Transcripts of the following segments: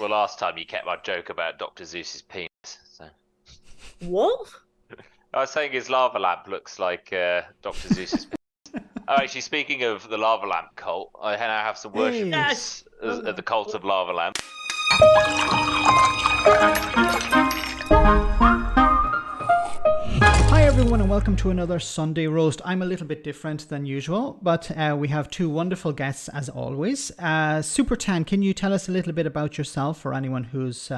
Well, last time you kept my joke about Dr. Zeus's penis. So. What? I was saying his lava lamp looks like Dr. Zeus's penis. Oh, actually, speaking of the lava lamp cult, I now have some worshippers Yes! at the cult of lava lamp. Hi everyone and welcome to another Sunday Roast. I'm a little bit different than usual, but we have two wonderful guests as always. Supertan, can you tell us a little bit about yourself for anyone who's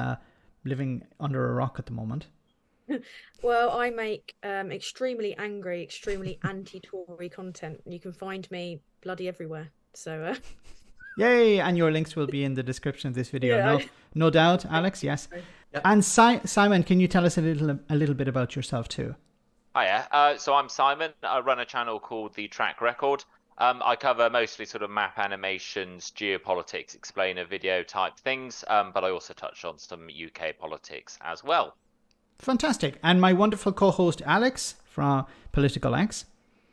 living under a rock at the moment? Well, I make extremely angry, extremely anti-Tory content. You can find me bloody everywhere. So, Yay! And your links will be in the description of this video. Yeah. No doubt, Alex. Yes. Yep. And Simon, can you tell us a little bit about yourself too? Hiya. So I'm Simon. I run a channel called The Track Record. I cover mostly sort of map animations, geopolitics, explainer video type things, but I also touch on some UK politics as well. Fantastic. And my wonderful co-host Alex from Political X.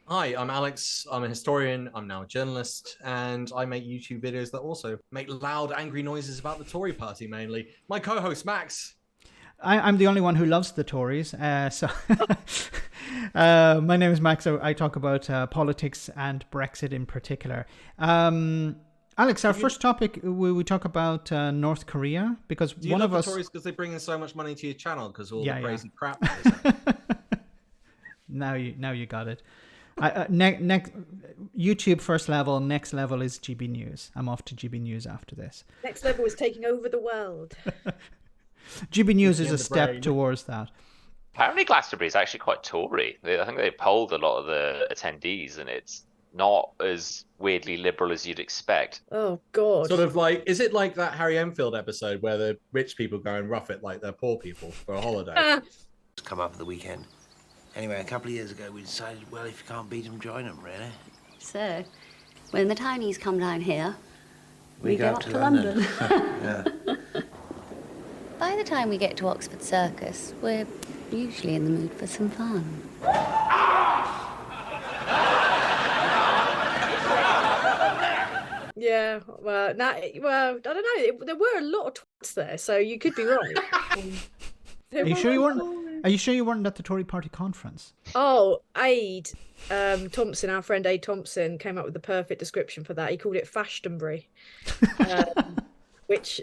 Hi, I'm Alex. I'm a historian. I'm now a journalist, and I make YouTube videos that also make loud, angry noises about the Tory party mainly. My co-host Max. I'm the only one who loves the Tories. My name is Max. I talk about politics and Brexit in particular. Alex, our first topic, we talk about North Korea because Do you one love of us. the Tories because they bring in so much money to your channel because all the crazy crap. Now you got it. Next YouTube first level, next level is GB News. I'm off to GB News after this. Next level is taking over the world. GB News is a step towards that. Apparently Glastonbury is actually quite Tory. I think they polled a lot of the attendees and it's not as weirdly liberal as you'd expect. Oh, God. Sort of like, is it like that Harry Enfield episode where the rich people go and rough it like they're poor people for a holiday? Come up for the weekend. Anyway, a couple of years ago we decided, well, if you can't beat them, join them, really. So, when the townies come down here, we go up to London. London. Yeah. By the time we get to Oxford Circus, we're usually in the mood for some fun. Yeah, well, I don't know. There were a lot of twats there, so you could be right. Are you sure you weren't? Are you sure you weren't at the Tory Party conference? Oh, Aid Thompson, our friend Aid Thompson, came up with the perfect description for that. He called it Fashionbury, which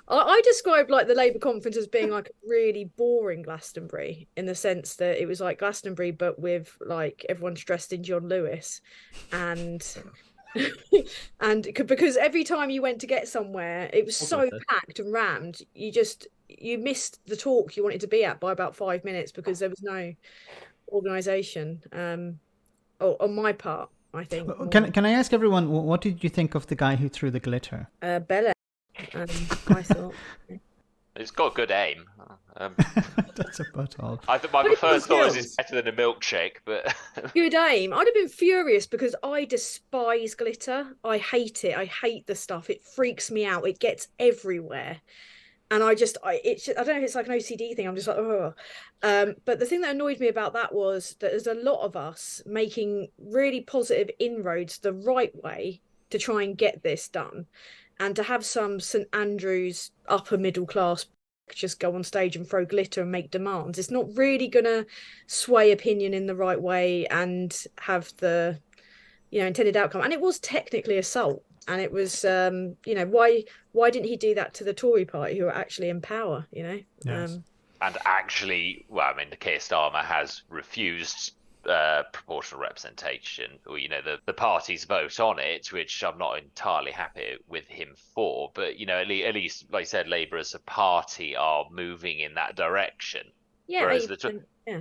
I described like the Labour conference as being like a really boring Glastonbury in the sense that it was like Glastonbury but with like everyone's dressed in John Lewis and because every time you went to get somewhere it was so packed and rammed, you missed the talk you wanted to be at by about 5 minutes because there was no organisation on my part, I think. Can I ask everyone, what did you think of the guy who threw the glitter? Bella, I thought. It's got good aim. That's about all. I think my first thought is it's better than a milkshake, but Good aim. I'd have been furious because I despise glitter. I hate it. I hate the stuff. It freaks me out. It gets everywhere. And I don't know if it's like an OCD thing. I'm just like, oh. But the thing that annoyed me about that was that there's a lot of us making really positive inroads the right way to try and get this done. And to have some St Andrews upper middle class just go on stage and throw glitter and make demands, it's not really going to sway opinion in the right way and have the intended outcome. And it was technically assault. And it was, why didn't he do that to the Tory party who are actually in power, Yes. And actually, well, I mean, the Keir Starmer has refused proportional representation, or the party's vote on it, which I'm not entirely happy with him for. But at least, like I said, Labour as a party are moving in that direction. Yeah, whereas yeah.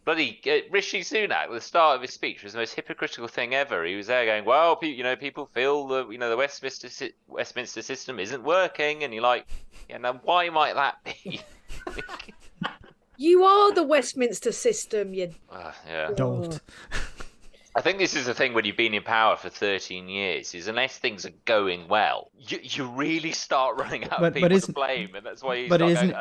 Bloody Rishi Sunak, at the start of his speech, was the most hypocritical thing ever. He was there going, "Well, people feel that the Westminster system isn't working," and you're like, "Yeah, now why might that be?" You are the Westminster system, you. Yeah. Don't. I think this is the thing when you've been in power for 13 years, is unless things are going well, you really start running out of people to blame, and that's why you start going.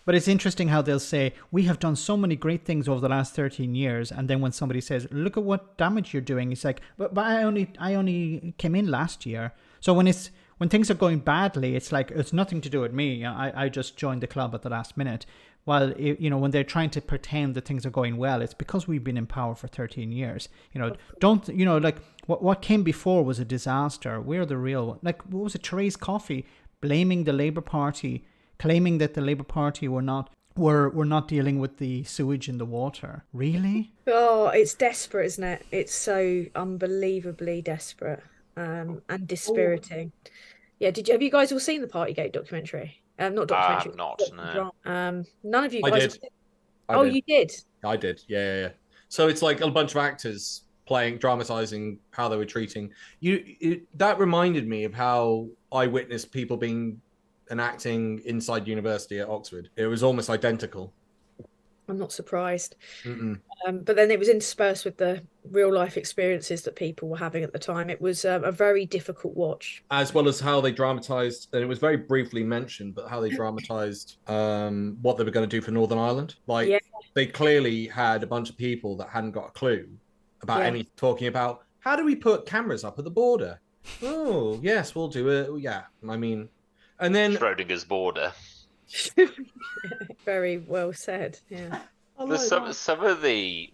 But it's interesting how they'll say, we have done so many great things over the last 13 years. And then when somebody says, look at what damage you're doing, it's like, but I only came in last year. So when when things are going badly, it's like it's nothing to do with me. I just joined the club at the last minute. While when they're trying to pretend that things are going well, it's because we've been in power for 13 years. What came before was a disaster. We're the real one. Like, what was it? Therese Coffey blaming the Labour Party, claiming that the Labour Party were not dealing with the sewage in the water. Really? Oh, it's desperate, isn't it? It's so unbelievably desperate, and dispiriting. Yeah, have you guys all seen the Partygate documentary? Not documentary. Not, no. None of you I guys. did. You did? I did. Yeah. So it's like a bunch of actors dramatizing how they were treating you. That reminded me of how I witnessed people being enacting inside university at Oxford. It was almost identical. I'm not surprised. But then it was interspersed with the real life experiences that people were having at the time. It was a very difficult watch. As well as how they dramatized, and it was very briefly mentioned, but how they dramatized what they were going to do for Northern Ireland. They clearly had a bunch of people that hadn't got a clue about anything, talking about how do we put cameras up at the border? Oh, yes, we'll do it. Yeah, I mean, and then Schrodinger's border. Very well said. Yeah. There's some of the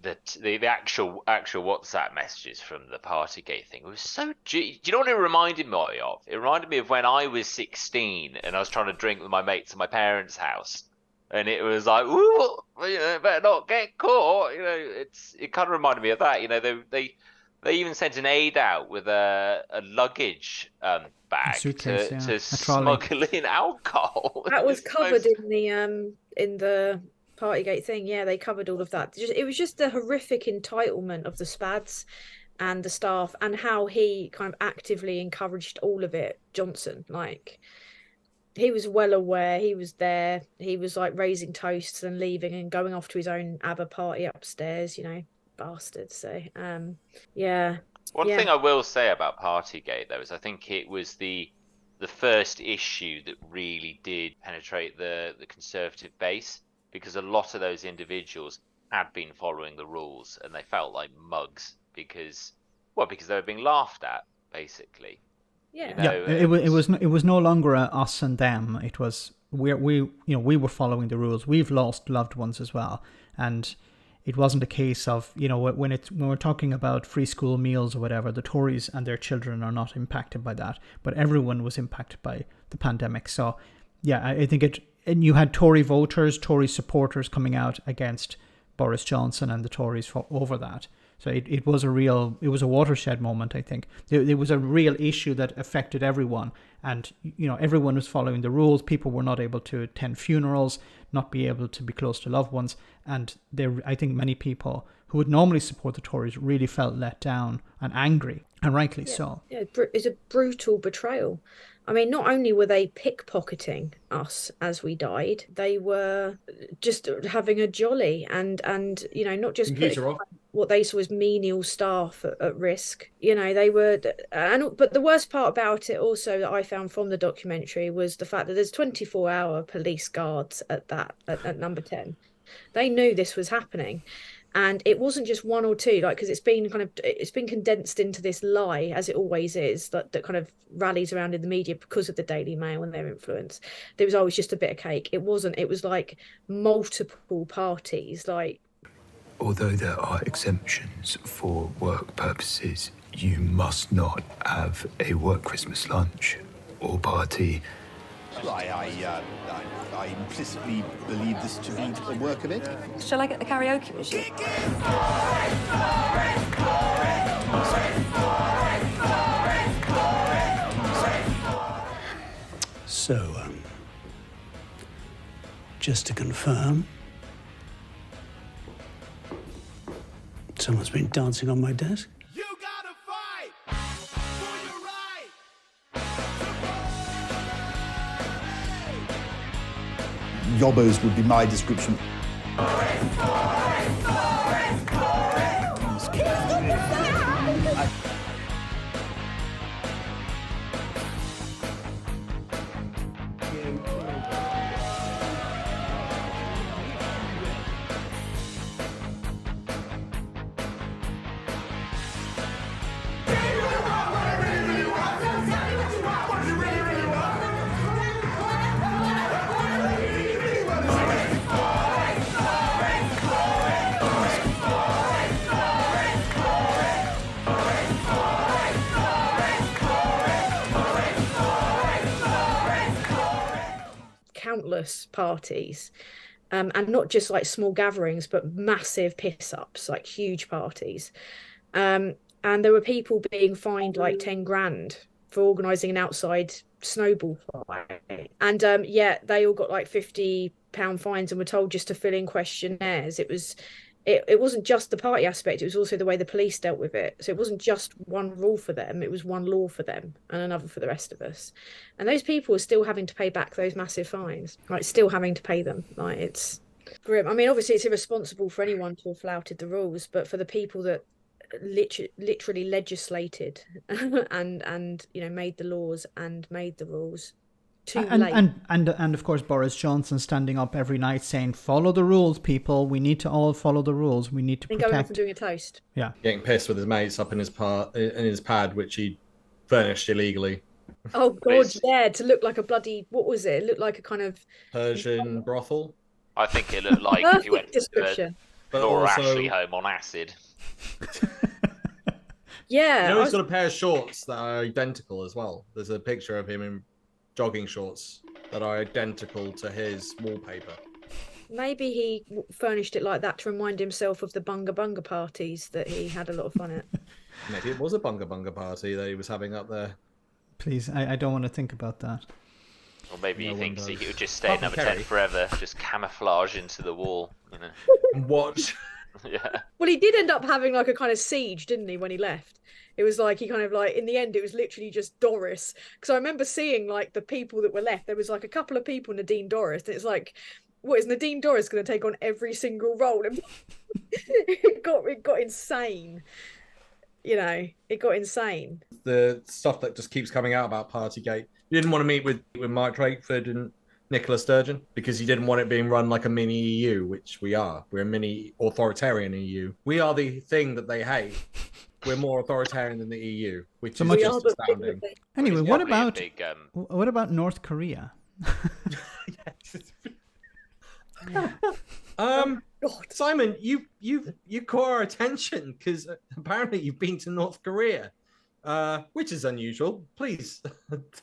actual WhatsApp messages from the Partygate thing was so. Do you know what it reminded me of? It reminded me of when I was 16 and I was trying to drink with my mates at my parents' house, and it was like, ooh, better not get caught. It kind of reminded me of that. They even sent an aide out with a luggage bag suitcase, to smuggle in alcohol. That was covered in the Partygate thing. Yeah, they covered all of that. It was just the horrific entitlement of the Spads and the staff, and how he kind of actively encouraged all of it. Johnson, like, he was well aware, he was there, he was like raising toasts and leaving and going off to his own ABBA party upstairs, bastard. So One thing I will say about Partygate, though, is I think it was the first issue that really did penetrate the Conservative base, because a lot of those individuals had been following the rules and they felt like mugs because they were being laughed at, basically. Yeah. It was no longer a us and them. It was we were following the rules. We've lost loved ones as well, and it wasn't a case of when we're talking about free school meals or whatever. The Tories and their children are not impacted by that, but everyone was impacted by the pandemic. So yeah, I think and you had Tory voters, Tory supporters coming out against Boris Johnson and the Tories over that. So it was a watershed moment, I think. There was a real issue that affected everyone, and everyone was following the rules. People were not able to attend funerals, not be able to be close to loved ones, and I think many people who would normally support the Tories really felt let down and angry, and rightly so. Yeah, it's a brutal betrayal. I mean, not only were they pickpocketing us as we died, they were just having a jolly and not just putting what they saw as menial staff at risk. They were, but the worst part about it also that I found from the documentary was the fact that there's 24-hour police guards at number 10. They knew this was happening. And it wasn't just one or two, because it's been condensed into this lie, as it always is, that kind of rallies around in the media because of the Daily Mail and their influence. There was always just a bit of cake. It wasn't. It was like multiple parties. Although there are exemptions for work purposes, you must not have a work Christmas lunch or party. I implicitly believe this to be a work of it. Shall I get the karaoke machine? So, just to confirm, someone's been dancing on my desk? You gotta fight for your right. Yobbos would be my description. countless parties. And not just like small gatherings, but massive piss ups, like huge parties. And there were people being fined like 10 grand for organising an outside snowball fight. And they all got like £50 fines and were told just to fill in questionnaires. It wasn't just the party aspect, it was also the way the police dealt with it. So it wasn't just one rule for them, it was one law for them and another for the rest of us. And those people are still having to pay back those massive fines, like still having to pay them. Like, it's grim. I mean, obviously it's irresponsible for anyone to have flouted the rules, but for the people that literally legislated and made the laws and made the rules too late. And of course Boris Johnson standing up every night saying, follow the rules, people, we need to all follow the rules, we need to protect. Going off and doing a toast. Yeah, getting pissed with his mates up in his pad which he furnished illegally. Oh god, yeah, to look like a bloody, what was it? It looked like a kind of Persian brothel. I think it looked like if you went to Laura Ashley home on acid. Yeah, he's got a pair of shorts that are identical as well. There's a picture of him in jogging shorts that are identical to his wallpaper. Maybe he furnished it like that to remind himself of the bunga bunga parties that he had a lot of fun at. Maybe it was a bunga bunga party that he was having up there. Please, I don't want to think about that. Or maybe he thinks he would just stay at number 10 forever, just camouflage into the wall, And watch. Yeah. Well, he did end up having like a kind of siege, didn't he, when he left? It was like he kind of like, in the end, it was literally just Doris. Because I remember seeing like the people that were left. There was like a couple of people, Nadine Dorris. And it's like, what, is Nadine Dorris going to take on every single role? It got insane. It got insane. The stuff that just keeps coming out about partygate. You didn't want to meet with Mark Drakeford and Nicola Sturgeon because you didn't want it being run like a mini EU, which we are. We're a mini authoritarian EU. We are the thing that they hate. We're more authoritarian than the EU, which is just astounding. Anyway, what about North Korea? Simon, you caught our attention because apparently you've been to North Korea, which is unusual. Please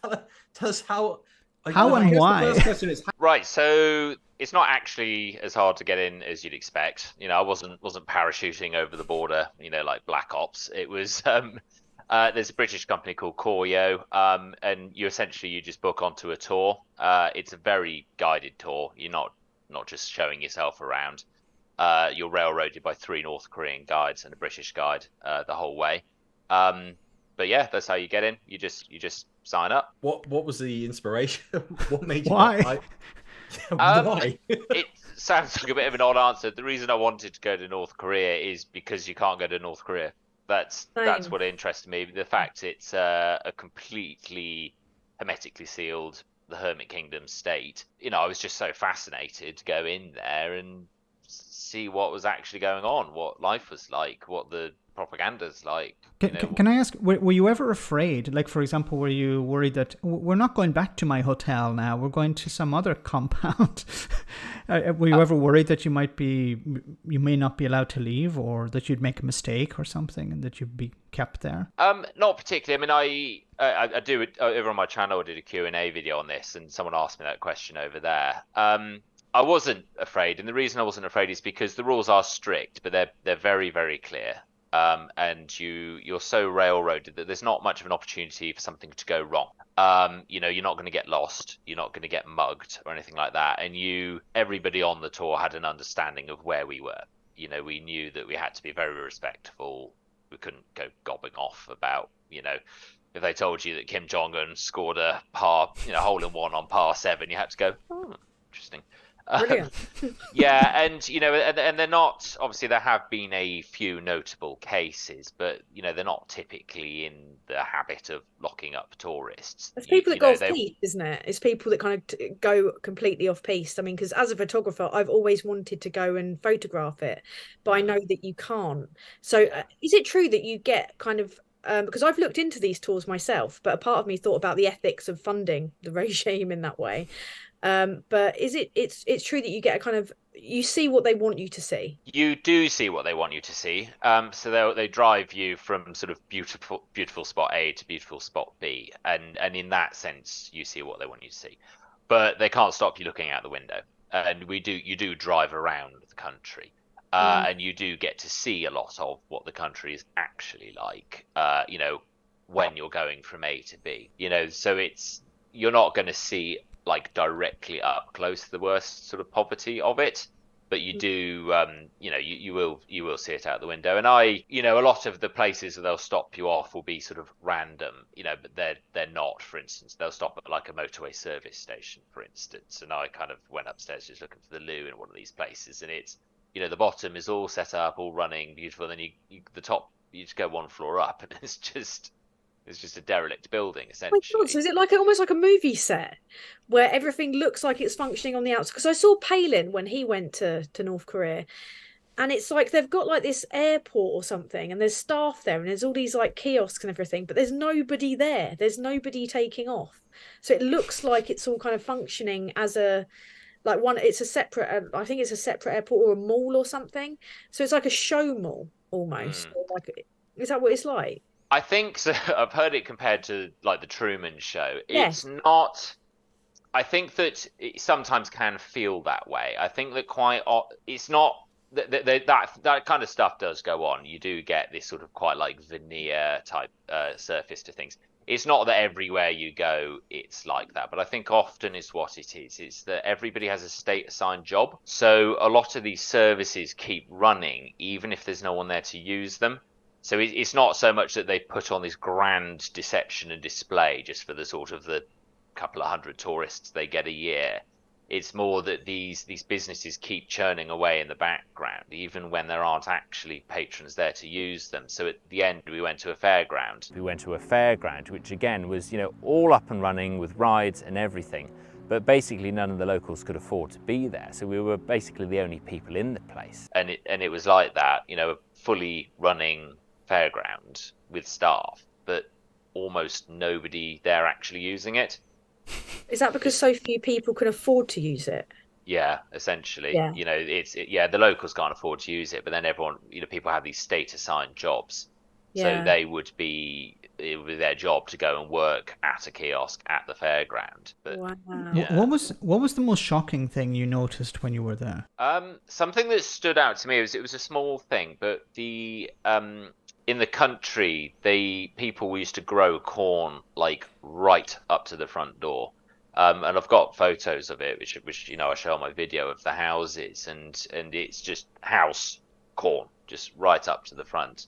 tell us how and why. The first question is right. So it's not actually as hard to get in as you'd expect. I wasn't parachuting over the border. Like Black Ops. It was. There's a British company called Koryo, and you just book onto a tour. It's a very guided tour. You're not just showing yourself around. You're railroaded by 3 North Korean guides and a British guide the whole way. But yeah, that's how you get in. You just sign up. What was the inspiration? What made you? Why? Why? It sounds like a bit of an odd answer. The reason I wanted to go to North Korea is because you can't go to North Korea. That's what interested me. The fact it's a completely hermetically sealed, the Hermit Kingdom state. I was just so fascinated to go in there and see what was actually going on, what life was like, what the propaganda's like. Can I ask, were you ever afraid? Like, for example, were you worried that we're not going back to my hotel now, we're going to some other compound? Were you ever worried that you may not be allowed to leave, or that you'd make a mistake or something and that you'd be kept there? Not particularly. I mean, I do it over on my channel. I did a Q&A video on this, and someone asked me that question over there. I wasn't afraid, and the reason I wasn't afraid is because the rules are strict, but they're very, very clear. And you're so railroaded that there's not much of an opportunity for something to go wrong. You're not going to get lost, you're not going to get mugged or anything like that. And everybody on the tour had an understanding of where we were. We knew that we had to be very respectful. We couldn't go gobbing off about, if they told you that Kim Jong-un scored a hole in one on par 7, you had to go, interesting. Yeah, and and they're not, obviously there have been a few notable cases, but they're not typically in the habit of locking up tourists. It's people that go off piste, isn't it? It's people that kind of go completely off piste. I mean, because as a photographer, I've always wanted to go and photograph it, but I know that you can't. So is it true that you get kind of because I've looked into these tours myself, but a part of me thought about the ethics of funding the regime in that way. But it's true that you get a kind of, you see what they want you to see. You do see what they want you to see. So they drive you from sort of beautiful spot A to beautiful spot B, and in that sense you see what they want you to see. but they can't stop you looking out the window. And you do drive around the country, and you do get to see a lot of what the country is actually like. When you're going from A to B, so you're not going to see like directly up close the worst sort of poverty of it, but you do, you will see it out the window. And a lot of the places where they'll stop you off will be sort of random, but they're not. For instance, they'll stop at like a motorway service station, for instance. And I kind of went upstairs just looking for the loo in one of these places, and it's, the bottom is all set up, all running, beautiful. And then the top, you just go one floor up, and it's just a derelict building, essentially. Oh my God, so is it almost like a movie set where everything looks like it's functioning on the outside? Because I saw Palin when he went to North Korea, and it's like they've got like this airport or something, and there's staff there, and there's all these like kiosks and everything, but there's nobody there. There's nobody taking off. So it looks like it's all kind of functioning as it's a separate, I think it's a separate airport or a mall or something. So it's like a show mall almost. Is that what it's like? I think so. I've heard it compared to like the Truman Show. Yes. It's not. I think that it sometimes can feel that way. I think that it's not that kind of stuff does go on. You do get this sort of quite like veneer type surface to things. It's not that everywhere you go it's like that, but I think often is what it is. It's that everybody has a state assigned job, so a lot of these services keep running even if there's no one there to use them. So it's not so much that they put on this grand deception and display just for the sort of the couple of hundred tourists they get a year. It's more that these businesses keep churning away in the background, even when there aren't actually patrons there to use them. So at the end, we went to a fairground. We went to a fairground, which again was, all up and running with rides and everything. But basically none of the locals could afford to be there. So we were basically the only people in the place. And it was like that, a fully running fairground with staff, but almost nobody there actually using it. Is that because so few people can afford to use it? Yeah, essentially. Yeah. The locals can't afford to use it, but then everyone, people have these state assigned jobs. Yeah. So it would be their job to go and work at a kiosk at the fairground. But wow. Yeah. What was the most shocking thing you noticed when you were there? Something that stood out to me it was a small thing, but the in the country, people used to grow corn like right up to the front door, and I've got photos of it, which I show on my video of the houses, and it's just house corn just right up to the front.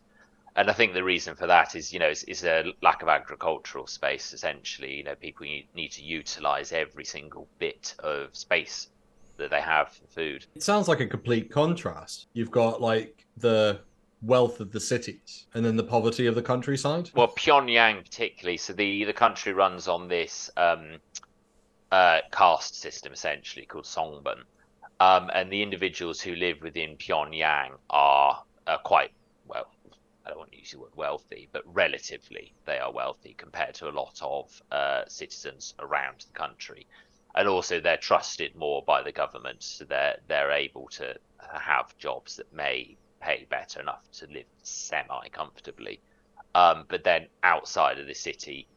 And I think the reason for that is, is a lack of agricultural space. Essentially, people need to utilize every single bit of space that they have for food. It sounds like a complete contrast. You've got like the wealth of the cities and then the poverty of the countryside. Well, Pyongyang particularly. So the country runs on this caste system essentially called Songbun, and the individuals who live within Pyongyang are quite well. I don't want to use the word wealthy, but relatively they are wealthy compared to a lot of citizens around the country, and also they're trusted more by the government, so they're able to have jobs that may pay better enough to live semi-comfortably. But then outside of the city,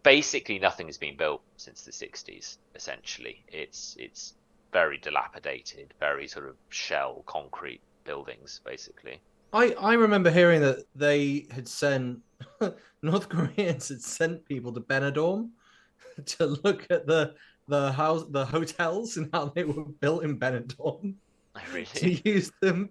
basically nothing has been built since the 60s, essentially. It's very dilapidated, very sort of shell concrete buildings, basically. I remember hearing that they had sent, North Koreans had sent people to Benidorm to look at the hotels and how they were built in Benidorm. Really? To use them,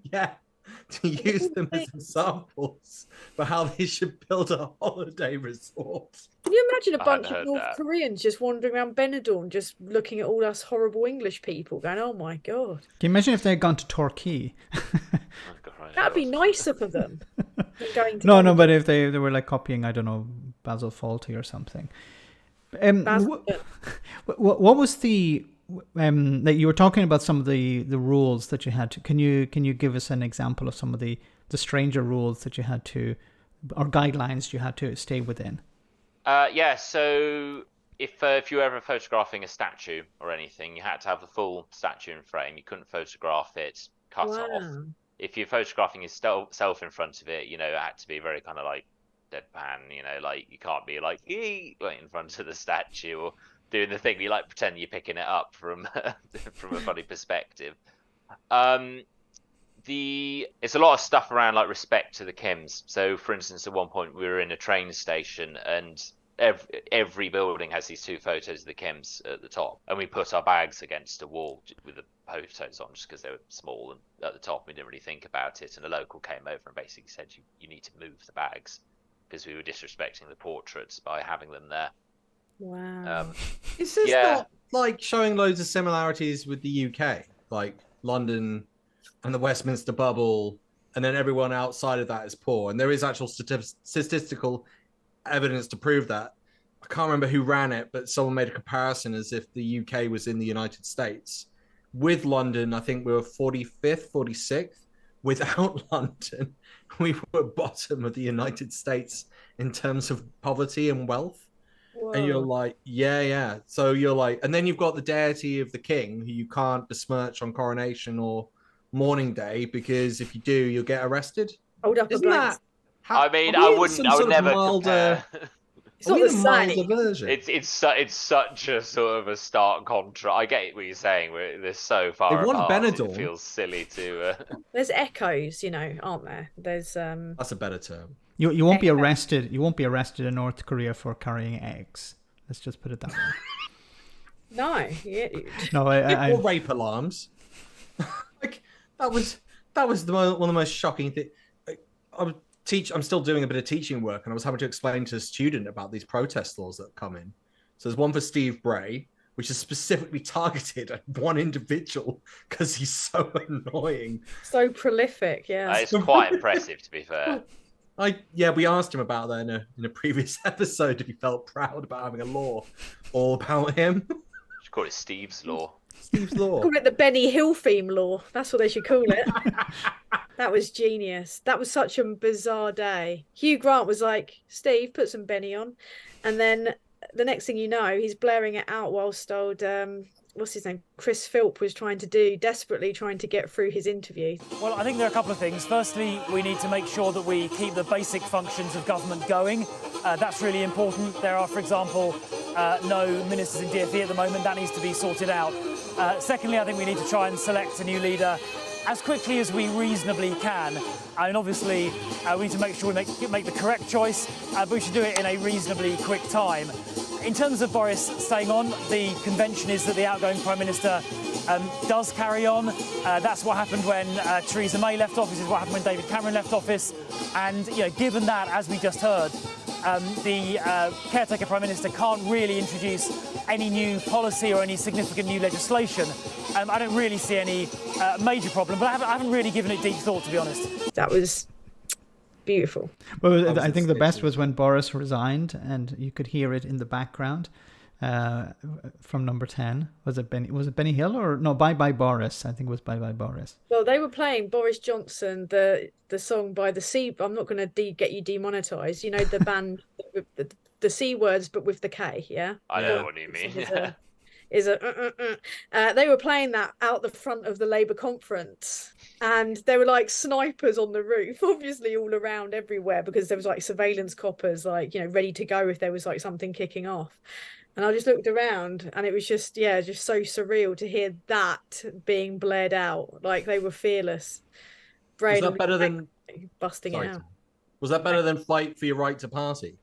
to use them as examples for how they should build a holiday resort. Can you imagine a bunch of North Koreans just wandering around Benidorm, just looking at all us horrible English people, going, "Oh my God"? Can you imagine if they had gone to Torquay? That'd be nicer for them. Going to no, but if they were like copying, I don't know, Basil Fawlty or something. What was the that you were talking about some of the rules that you had to? Can you give us an example of some of the stranger rules that you had to, or guidelines you had to stay within? So if you were ever photographing a statue or anything, you had to have the full statue in frame. You couldn't photograph it cut off. If you're photographing yourself in front of it, it had to be very kind of like deadpan, like you can't be like in front of the statue, doing the thing. You like pretend you're picking it up from from a funny perspective. It's a lot of stuff around like respect to the Kims. So, for instance, at one point we were in a train station and every building has these 2 photos of the Kims at the top, and we put our bags against a wall with the photos on just because they were small and at the top. We didn't really think about it, and a local came over and basically said you need to move the bags because we were disrespecting the portraits by having them there. Wow. Is this not like showing loads of similarities with the UK, like London and the Westminster bubble, and then everyone outside of that is poor? And there is actual statistical evidence to prove that. I can't remember who ran it, but someone made a comparison as if the UK was in the United States. With London, I think we were 45th, 46th. Without London, we were bottom of the United States in terms of poverty and wealth. Whoa. And you're like, yeah. So you're like, and then you've got the deity of the king, who you can't besmirch on coronation or mourning day, because if you do, you'll get arrested. Hold up, isn't that? I mean, I would never compare. It's not the same. It's such a sort of a stark contrast. I get what you're saying. They're so far apart. It feels silly to. There's echoes, aren't there? There's That's a better term. You won't be arrested. You won't be arrested in North Korea for carrying eggs. Let's just put it that way. No, no, or rape alarms. Like that was one of the most shocking things. I'm still doing a bit of teaching work, and I was having to explain to a student about these protest laws that have come in. So there's one for Steve Bray, which is specifically targeted at one individual because he's so annoying, so prolific. Yeah, it's quite impressive, to be fair. We asked him about that in a previous episode if he felt proud about having a law all about him. Should call it Steve's law. Steve's law. Call it the Benny Hill theme law. That's what they should call it. That was genius. That was such a bizarre day. Hugh Grant was like, Steve, put some Benny on. And then the next thing you know, he's blaring it out whilst old, what's his name? Chris Philp was desperately trying to get through his interview. Well, I think there are a couple of things. Firstly, we need to make sure that we keep the basic functions of government going. That's really important. There are, for example, no ministers in DfE at the moment. That needs to be sorted out. Secondly, I think we need to try and select a new leader as quickly as we reasonably can. And obviously, we need to make sure we make the correct choice, but we should do it in a reasonably quick time. In terms of Boris staying on, the convention is that the outgoing Prime Minister does carry on. That's what happened when Theresa May left office, is what happened when David Cameron left office. And given that, as we just heard, the caretaker Prime Minister can't really introduce any new policy or any significant new legislation. I don't really see any major problem, but I haven't really given it deep thought, to be honest. That was beautiful. Well, I think the best was when Boris resigned, and you could hear it in the background from Number 10. Was it Benny Hill or no? Bye Bye Boris. I think it was Bye Bye Boris. Well, they were playing Boris Johnson, the song by the C. I'm not going to get you demonetized. You know the band with the C words, but with the K. Yeah. I know what you mean. They were playing that out the front of the Labour conference, and there were like snipers on the roof, obviously all around everywhere, because there was like surveillance coppers, like ready to go if there was like something kicking off. And I just looked around, and it was just so surreal to hear that being blared out. Like they were fearless. Was that better than busting it out? Was that better than Fight for Your Right to Party?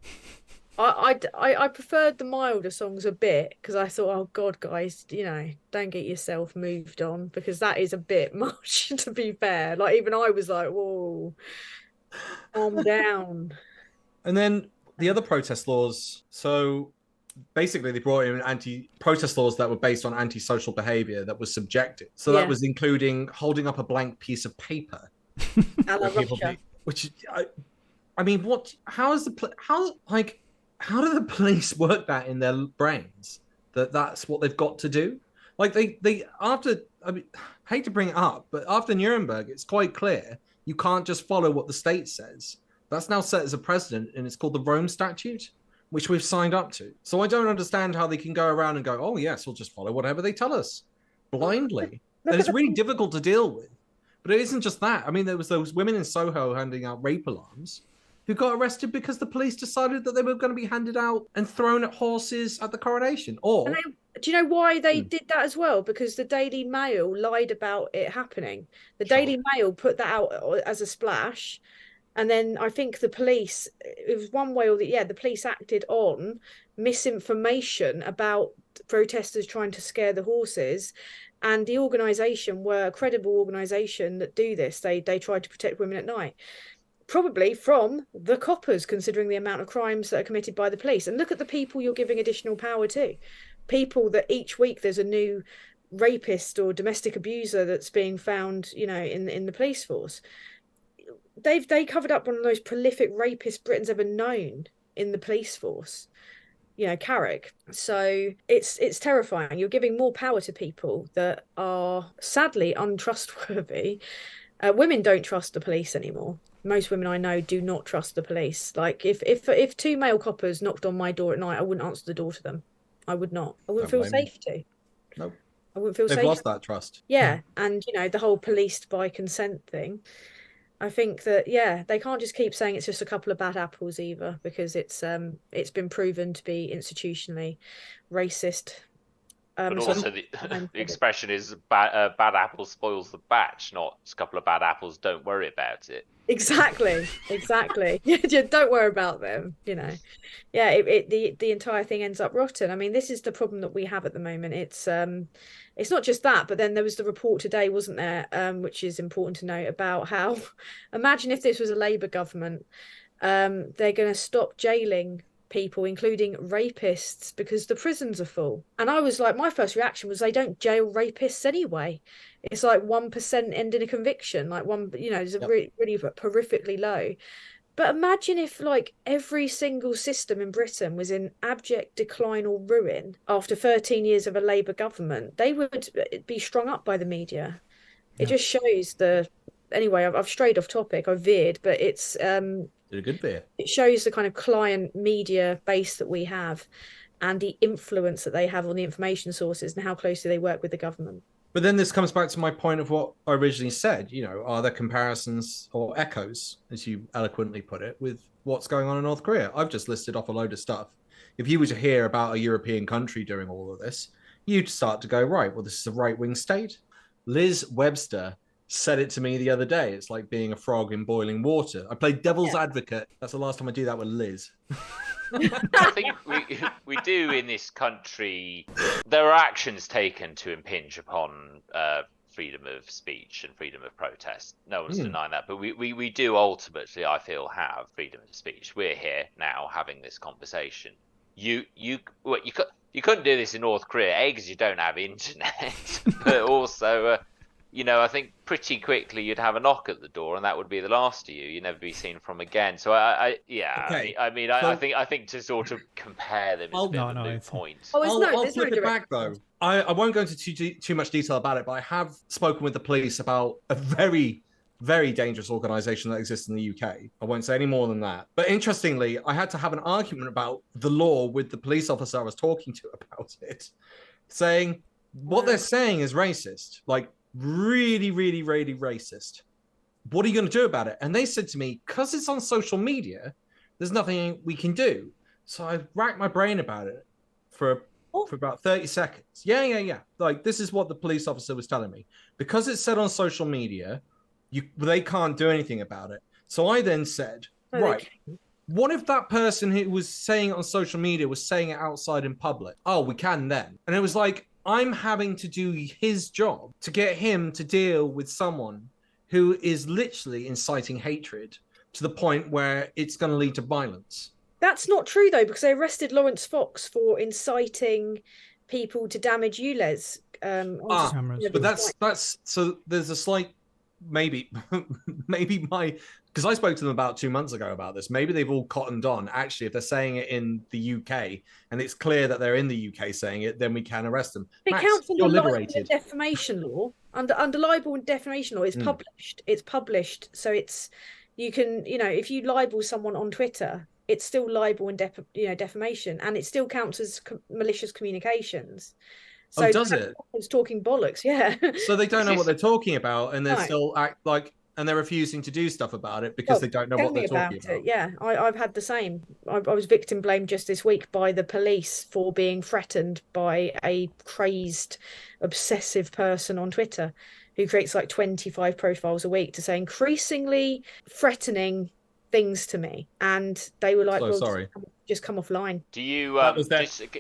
I preferred the milder songs a bit, because I thought, oh God, guys, don't get yourself moved on, because that is a bit much, to be fair. Like even I was like, whoa, calm down. And then the other protest laws. So basically, they brought in protest laws that were based on antisocial behaviour that was subjective. So that was including holding up a blank piece of paper, which I mean, what? How do the police work that in their brains that's what they've got to do? Like they after, I mean, I hate to bring it up, but after Nuremberg, it's quite clear you can't just follow what the state says. That's now set as a precedent, and it's called the Rome Statute, which we've signed up to. So I don't understand how they can go around and go, oh yes, we'll just follow whatever they tell us blindly. And it's really difficult to deal with. But it isn't just that. I mean, there was those women in Soho handing out rape alarms. who got arrested because the police decided that they were going to be handed out and thrown at horses at the coronation. Or do you know why they did that as well? Because the Daily Mail lied about it happening. The Daily Mail put that out as a splash. And then I think the police, it was one way or the police acted on misinformation about protesters trying to scare the horses. And the organisation were a credible organisation that do this. They try to protect women at night. Probably from the coppers, considering the amount of crimes that are committed by the police. And look at the people you're giving additional power to. People that each week there's a new rapist or domestic abuser that's being found, in the police force. They covered up one of the most prolific rapists Britain's ever known in the police force, Carrick. So it's terrifying. You're giving more power to people that are sadly untrustworthy. Women don't trust the police anymore. Most women I know do not trust the police. Like if two male coppers knocked on my door at night, I wouldn't answer the door to them. I would not. I wouldn't feel safe to. Nope. I wouldn't feel safe. They've lost that trust. Yeah, and the whole policed by consent thing. I think that they can't just keep saying it's just a couple of bad apples either, because it's been proven to be institutionally racist. But also the expression is bad apple spoils the batch, not a couple of bad apples, don't worry about it. Exactly. Don't worry about them, the entire thing ends up rotten. I mean, this is the problem that we have at the moment. It's not just that, but then there was the report today, wasn't there, which is important to note, about how, imagine if this was a Labour government, they're going to stop jailing people, including rapists, because the prisons are full. And I was like, my first reaction was, they don't jail rapists anyway. It's like 1% end in a conviction, like one, it's really horrifically low. But imagine if every single system in Britain was in abject decline or ruin after 13 years of a Labour government. They would be strung up by the media. It just shows anyway, I've strayed off topic, I've veered, but it's did a good veer. It shows the kind of client media base that we have and the influence that they have on the information sources and how closely they work with the government. But then this comes back to my point of what I originally said, are there comparisons or echoes, as you eloquently put it, with what's going on in North Korea? I've just listed off a load of stuff. If you were to hear about a European country doing all of this, you'd start to go, right, well, this is a right-wing state. Liz Webster said it to me the other day. It's like being a frog in boiling water. I played devil's advocate. That's the last time I do that with Liz. I think we do in this country. There are actions taken to impinge upon freedom of speech and freedom of protest. No one's denying that. But we do ultimately, I feel, have freedom of speech. We're here now having this conversation. You couldn't do this in North Korea, because you don't have internet, but also. I think pretty quickly you'd have a knock at the door, and that would be the last of you. You'd never be seen from again. So I think to sort of compare them is a bit of a moot point. I'll flip it back though. I won't go into too much detail about it, but I have spoken with the police about a very, very dangerous organisation that exists in the UK. I won't say any more than that. But interestingly, I had to have an argument about the law with the police officer I was talking to about it, saying what they're saying is racist. Really, really, really racist. What are you going to do about it? And they said to me, because it's on social media, there's nothing we can do. So I racked my brain about it for about 30 seconds. Yeah. This is what the police officer was telling me. Because it's said on social media, they can't do anything about it. So I then said, right, what if that person who was saying it on social media was saying it outside in public? Oh, we can then. And it was like, I'm having to do his job to get him to deal with someone who is literally inciting hatred to the point where it's going to lead to violence. That's not true, though, because they arrested Lawrence Fox for inciting people to damage ULEZ. But that's so there's a slight maybe because I spoke to them about 2 months ago about this. Maybe they've all cottoned on. Actually, if they're saying it in the UK and it's clear that they're in the UK saying it, then we can arrest them. It counts under libel and defamation law. Under libel and defamation law, it's published. It's published, so you can if you libel someone on Twitter, it's still libel and defamation, and it still counts as malicious communications. So does it? It's talking bollocks, yeah. So they don't know what they're talking about, and they still act like. and they're refusing to do stuff about it because they don't know what they're talking about. Yeah, I've had the same. I was victim blamed just this week by the police for being threatened by a crazed, obsessive person on Twitter who creates like 25 profiles a week to say increasingly threatening things to me, and they were like, "Well, sorry, just come offline." Do you?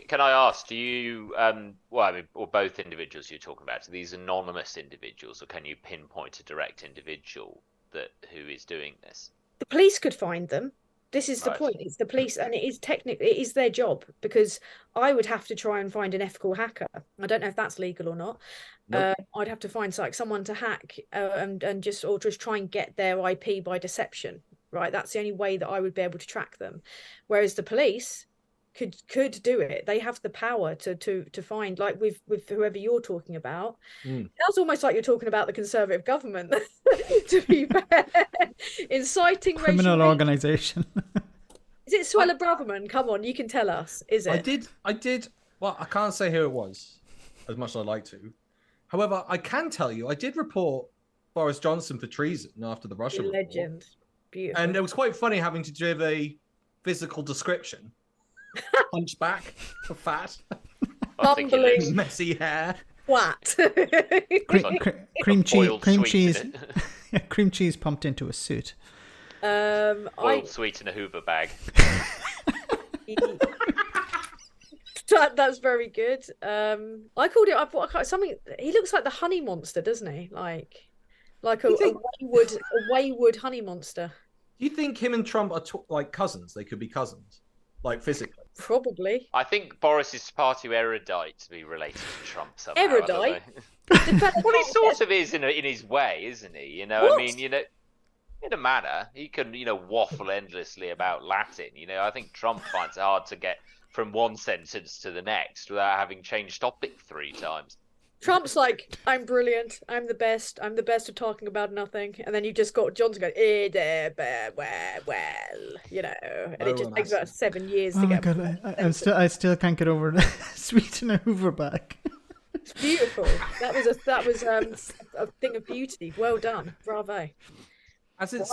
Can I ask? Do you? Well, I mean, or both individuals you're talking about? Are these anonymous individuals, or can you pinpoint a direct individual who is doing this? The police could find them. This is the point. It's the police, and it is their job, because I would have to try and find an ethical hacker. I don't know if that's legal or not. Nope. I'd have to find like someone to hack and just try and get their IP by deception. Right, that's the only way that I would be able to track them. Whereas the police could do it. They have the power to find, like with whoever you're talking about. That's almost like you're talking about the Conservative government. To be fair, inciting criminal organisation. Is it Suella Braverman? Come on, you can tell us. Is it? I did. Well, I can't say who it was, as much as I'd like to. However, I can tell you, I did report Boris Johnson for treason after the Russia report. Legend. Beautiful. And it was quite funny having to give a physical description. Hunchback, fat, bumbling, messy hair, flat, cream cheese, cream cheese pumped into a suit. Boiled sweet in a Hoover bag. That's very good. I called it. I thought something. He looks like the honey monster, doesn't he? Like a wayward honey monster. Do you think him and Trump are like cousins? They could be cousins, like physically. Probably. I think Boris is far too erudite to be related to Trump somehow. Erudite? Well, he sort of is in his way, isn't he? You know, what? I mean, you know, in a manner, he can, waffle endlessly about Latin. You know, I think Trump finds it hard to get from one sentence to the next without having changed topic 3 times. Trump's like, I'm brilliant, I'm the best at talking about nothing, and then you just got Johnson going, and it just takes about 7 years to get. God, I still can't get over sweet in a Hoover bag. It's beautiful. That was a thing of beauty. Well done, bravo. As it's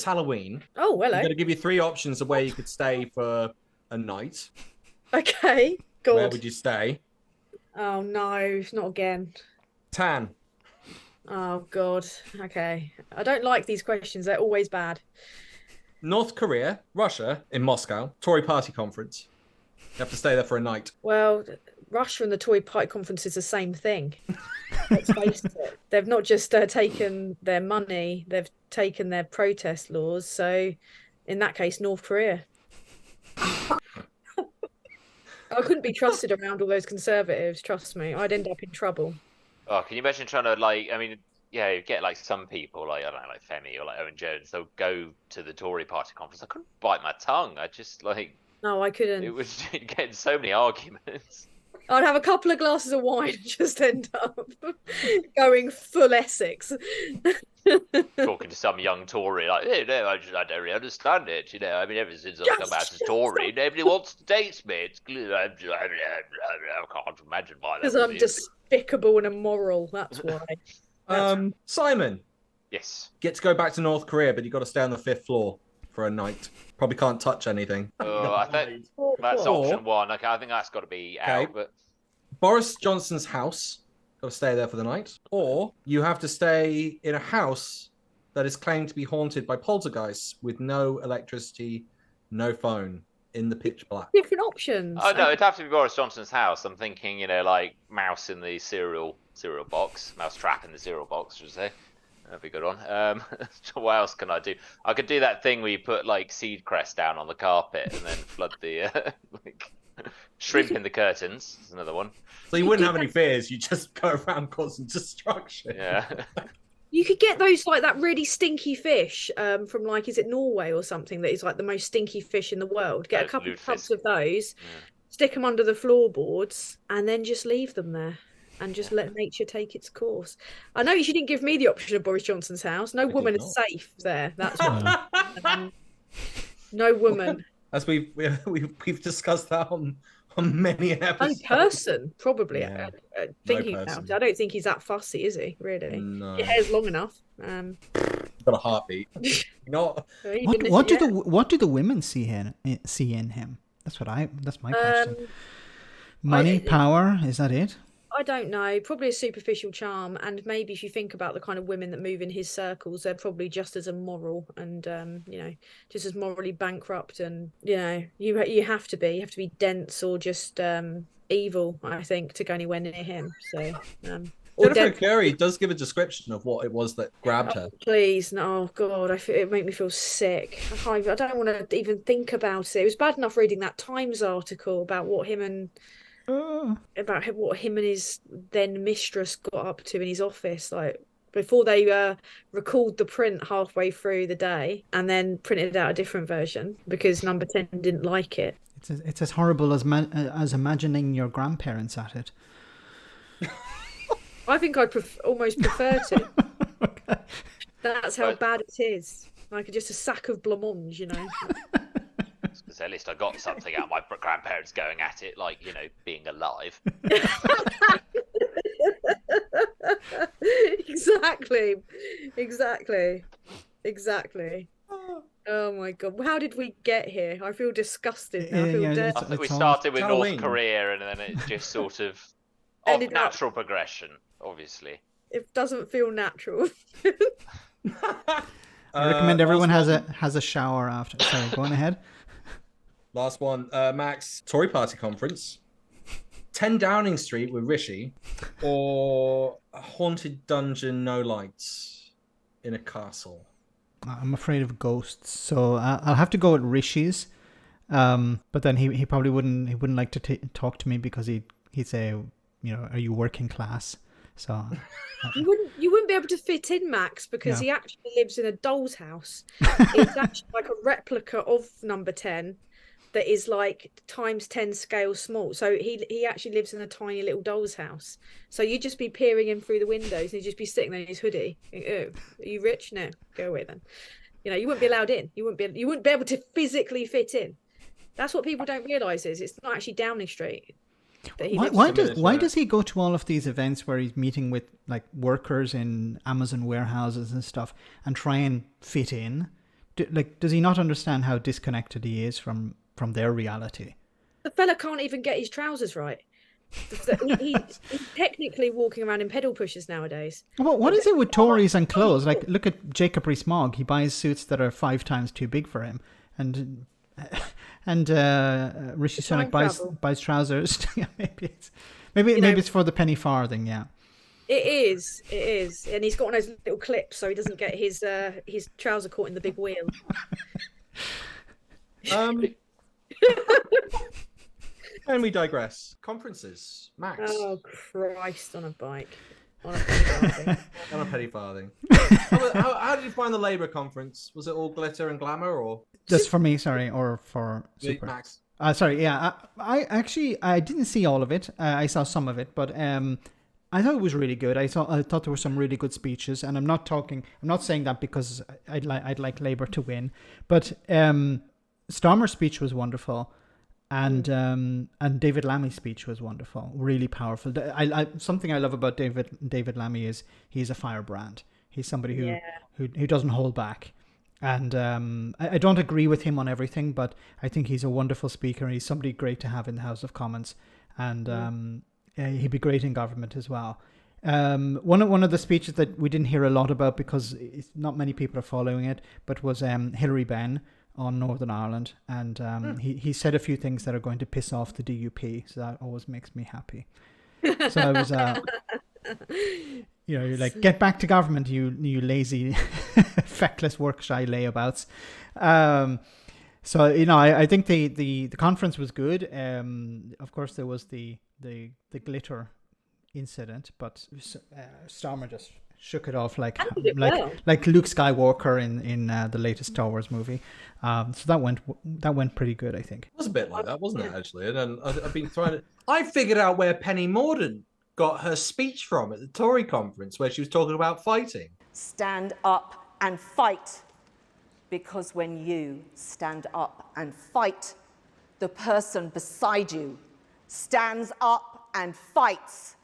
Halloween. Oh, hello. I'm going to give you 3 options of where you could stay for a night. Okay, God. Where would you stay? Oh no, not again. Tan. Oh God. Okay. I don't like these questions. They're always bad. North Korea, Russia, in Moscow, Tory party conference. You have to stay there for a night. Well, Russia and the Tory party conference is the same thing. Let's face it. They've not just taken their money, they've taken their protest laws. So in that case, North Korea. I couldn't be trusted around all those conservatives, trust me. I'd end up in trouble. Oh, can you imagine trying to, you get like some people, like, I don't know, like Femi or like Owen Jones, they'll go to the Tory party conference. I couldn't bite my tongue. I just, No, I couldn't. It was getting so many arguments. I'd have a couple of glasses of wine and just end up going full Essex. Talking to some young Tory, like, I don't really understand it. I mean, ever since I've come out as Tory, nobody wants to date me. It's I can't imagine why. Because I'm despicable and immoral. That's why. Simon. Yes. Get to go back to North Korea, but you've got to stay on the 5th floor for a night. Probably can't touch anything. Oh, I think that's option 1. Okay, I think that's got to be out. But Boris Johnson's house. Got to stay there for the night. Or you have to stay in a house that is claimed to be haunted by poltergeists with no electricity, no phone, in the pitch black. Different options. Oh no, it'd have to be Boris Johnson's house. I'm thinking, like mouse in the cereal box, mouse trap in the cereal box, should I say? That'd be a good one. What else can I do? I could do that thing where you put like seed crest down on the carpet and then flood the shrimp in the curtains. That's another one. So you wouldn't have any fears. You just go around causing destruction. Yeah. You could get those like that really stinky fish from like, is it Norway or something, that is like the most stinky fish in the world. Get a couple of tubs of those, stick them under the floorboards, and then just leave them there. And just let nature take its course. I know you didn't give me the option of Boris Johnson's house. No woman is safe there. That's why. No woman. As we've discussed that on on many an No episode. person, probably. Yeah. Thinking No about person. it, I don't think he's that fussy, is he? Really? No. Your hair's long enough. Got a heartbeat. Not. What do the women see in him? That's my question. Money, power, is that it? I don't know. Probably a superficial charm, and maybe if you think about the kind of women that move in his circles, they're probably just as immoral and just as morally bankrupt. And you have to be dense or just evil, I think, to go anywhere near him. So. Jennifer Carey does give a description of what it was that grabbed her. Please, no, God, it made me feel sick. I don't want to even think about it. It was bad enough reading that Times article about what him and his then mistress got up to in his office, like before they recalled the print halfway through the day and then printed out a different version because Number 10 didn't like it. It's as horrible as imagining your grandparents at it. I think I'd almost prefer to. Okay. That's how bad it is. Like just a sack of blancmange, Because at least I got something out of my grandparents going at it, like, being alive. Exactly. Oh my God. How did we get here? I feel disgusted now. I feel dirty. I think we started with North Korea and then it just sort of natural progression, obviously. It doesn't feel natural. I recommend everyone has a shower after. Sorry, go on ahead. Last one, Max. Tory party conference. 10 Downing Street with Rishi, or a haunted dungeon, no lights, in a castle. I'm afraid of ghosts, so I'll have to go with Rishi's. But then he probably wouldn't like to talk to me because he'd say, are you working class? So you wouldn't be able to fit in, Max, because he actually lives in a doll's house. It's actually like a replica of Number 10 that is like times 10 scale small. So he actually lives in a tiny little doll's house. So you'd just be peering in through the windows and he'd just be sitting there in his hoodie. Oh, are you rich? No, go away then. You wouldn't be allowed in. You wouldn't be able to physically fit in. That's what people don't realise is it's not actually Downing Street. Why does he go to all of these events where he's meeting with like workers in Amazon warehouses and stuff and try and fit in? Does he not understand how disconnected he is from their reality? The fella can't even get his trousers right. He's technically walking around in pedal pushers nowadays. Well, what is it with Tories and clothes? Like, look at Jacob Rees-Mogg. He buys suits that are 5 times too big for him, and Rishi Sunak buys trousers. maybe it's for the penny farthing. Yeah, it is, and he's got one of those little clips so he doesn't get his trouser caught in the big wheel. And we digress. Conferences, Max. Oh Christ! On a bike, on a penny farthing. On a penny farthing. How did you find the Labour conference? Was it all glitter and glamour, or just for me? Sorry, or for Super? Max? Sorry, yeah. I didn't see all of it. I saw some of it, but I thought it was really good. I thought there were some really good speeches, and I'm not saying that because I'd like Labour to win, but Starmer's speech was wonderful. And David Lammy's speech was wonderful, really powerful. Something I love about David Lammy is he's a firebrand. He's somebody who doesn't hold back. And I don't agree with him on everything, but I think he's a wonderful speaker. And he's somebody great to have in the House of Commons, and he'd be great in government as well. One of the speeches that we didn't hear a lot about because not many people are following it, but was Hilary Benn on Northern Ireland, and he said a few things that are going to piss off the DUP, so that always makes me happy. So I was, you're like, get back to government, you lazy, feckless work-shy layabouts. So I think the conference was good. Of course, there was the glitter incident, but Starmer just shook it off like Luke Skywalker in the latest Star Wars movie. So that went pretty good, I think. It was a bit like that, wasn't it, actually? And then I've been trying to... I figured out where Penny Mordaunt got her speech from at the Tory conference where she was talking about fighting. Stand up and fight. Because when you stand up and fight, the person beside you stands up and fights.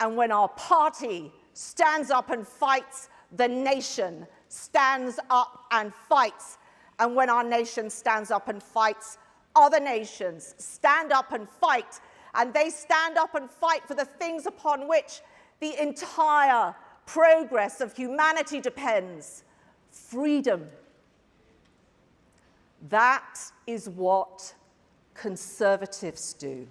And when our party stands up and fights, the nation stands up and fights. And when our nation stands up and fights, other nations stand up and fight. And they stand up and fight for the things upon which the entire progress of humanity depends. Freedom. That is what conservatives do.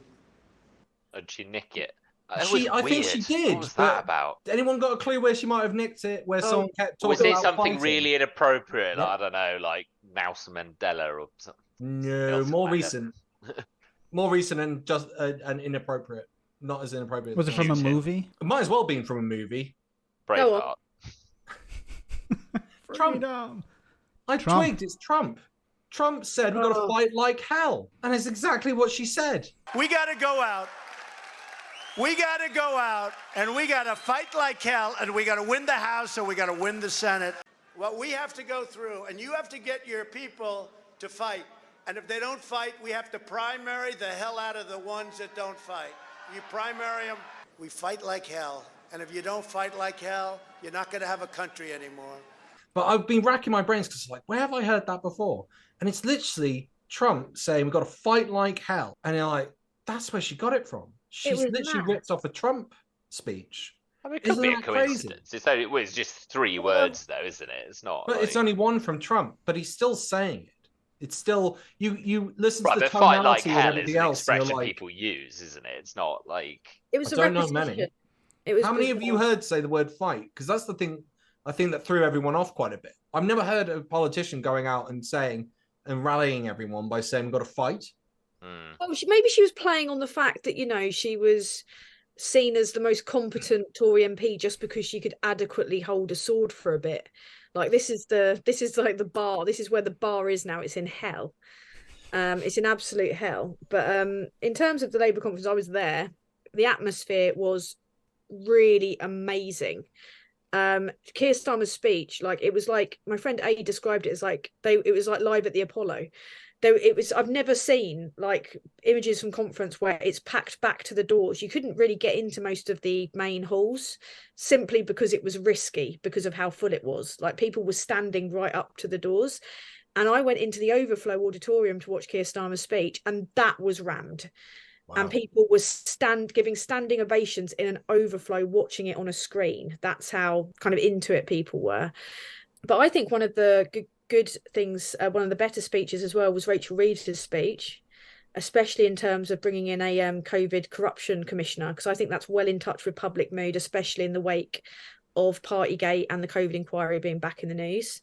Did she nick it? I think she did. What was that about? Anyone got a clue where she might have nicked it? Where someone kept talking was about it something fighting? really inappropriate? Like, I don't know, like Nelson Mandela or something. No, more recent. More recent and just and inappropriate. Not as inappropriate. Was it from a movie? It might as well have been from a movie. Braveheart. Trump. I twigged. It's Trump. Trump said we've got to fight like hell. And it's exactly what she said. We got to go out. We got to go out and we got to fight like hell and we got to win the House and we got to win the Senate. What we have to go through, and you have to get your people to fight. And if they don't fight, we have to primary the hell out of the ones that don't fight. You primary them, we fight like hell. And if you don't fight like hell, you're not going to have a country anymore. But I've been racking my brains because, like, where have I heard that before? And it's literally Trump saying we've got to fight like hell. And you're like, that's where she got it from. She's literally ripped off a Trump speech. I mean, it could be a coincidence. It was just 3 words, though, isn't it? It's not. But it's only one from Trump, but he's still saying it. It's still you listen to the fight tonality like hell and is everything an else. And expression you're like, people use, isn't it? It's not like it was. I don't know many. It was. How many of you heard say the word fight? Because that's the thing. I think that threw everyone off quite a bit. I've never heard a politician going out and saying and rallying everyone by saying we've got to fight. Well, maybe she was playing on the fact that, you know, she was seen as the most competent Tory MP just because she could adequately hold a sword for a bit. Like this is like the bar. This is where the bar is now. It's in hell. It's in absolute hell. But in terms of the Labour conference, I was there. The atmosphere was really amazing. Keir Starmer's speech, like it was like my friend A described it as like it was like live at the Apollo. Though it was, I've never seen like images from conference where it's packed back to the doors. You couldn't really get into most of the main halls simply because it was risky because of how full it was. Like people were standing right up to the doors. And I went into the overflow auditorium to watch Keir Starmer's speech, and that was rammed. Wow. And people were giving standing ovations in an overflow, watching it on a screen. That's how kind of into it people were. But I think one of the good things, one of the better speeches as well was Rachel Reeves' speech, especially in terms of bringing in a COVID corruption commissioner, because I think that's well in touch with public mood, especially in the wake of partygate and the COVID inquiry being back in the news.